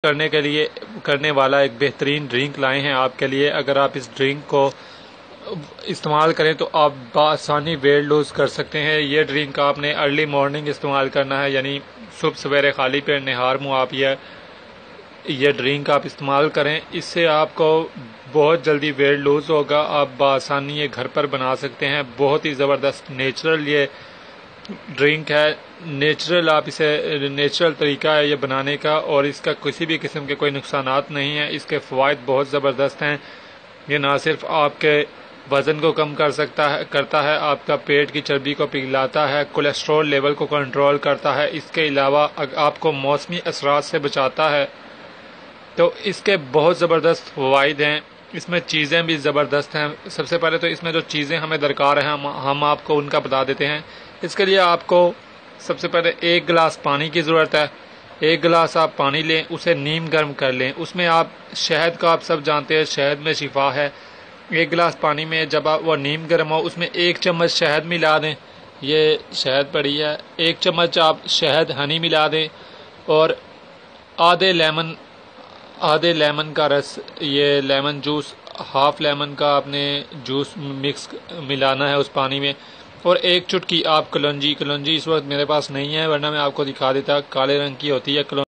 کرنے والا ایک بہترین ڈرنک لائے ہیں آپ کے لیے۔ اگر آپ اس ڈرنک کو استعمال کریں تو آپ بآسانی ویٹ لوز کر سکتے ہیں۔ یہ ڈرنک آپ نے ارلی مارننگ استعمال کرنا ہے، یعنی صبح سویرے خالی پیٹ نہار منہ آپ یہ ڈرنک آپ استعمال کریں۔ اس سے آپ کو بہت جلدی ویٹ لوز ہوگا، آپ بآسانی یہ گھر پر بنا سکتے ہیں۔ بہت ہی زبردست نیچرل یہ ڈرنک ہے، نیچرل طریقہ ہے یہ بنانے کا، اور اس کا کسی بھی قسم کے کوئی نقصانات نہیں ہیں۔ اس کے فوائد بہت زبردست ہیں۔ یہ نہ صرف آپ کے وزن کو کم کرتا ہے، آپ کا پیٹ کی چربی کو پگھلاتا ہے، کولیسٹرول لیول کو کنٹرول کرتا ہے، اس کے علاوہ آپ کو موسمی اثرات سے بچاتا ہے۔ تو اس کے بہت زبردست فوائد ہیں۔ اس میں چیزیں بھی زبردست ہیں۔ سب سے پہلے تو اس میں جو چیزیں ہمیں درکار ہیں ہم آپ کو ان کا بتا دیتے ہیں۔ اس کے لیے آپ کو سب سے پہلے 1 گلاس پانی کی ضرورت ہے۔ 1 گلاس آپ پانی لیں، اسے نیم گرم کر لیں۔ اس میں آپ شہد کا آپ سب جانتے ہیں، شہد میں شفا ہے۔ 1 گلاس پانی میں جب وہ نیم گرم ہو، اس میں 1 چمچ شہد ملا دیں۔ یہ شہد پڑی ہے، 1 چمچ آپ شہد ہنی ملا دیں، اور آدھے لیمن کا رس، یہ لیمن جوس، ہاف لیمن کا آپ نے جوس مکس ملانا ہے اس پانی میں، اور 1 چٹکی آپ کلونجی اس وقت میرے پاس نہیں ہے ورنہ میں آپ کو دکھا دیتا، کالے رنگ کی ہوتی ہے کلونجی۔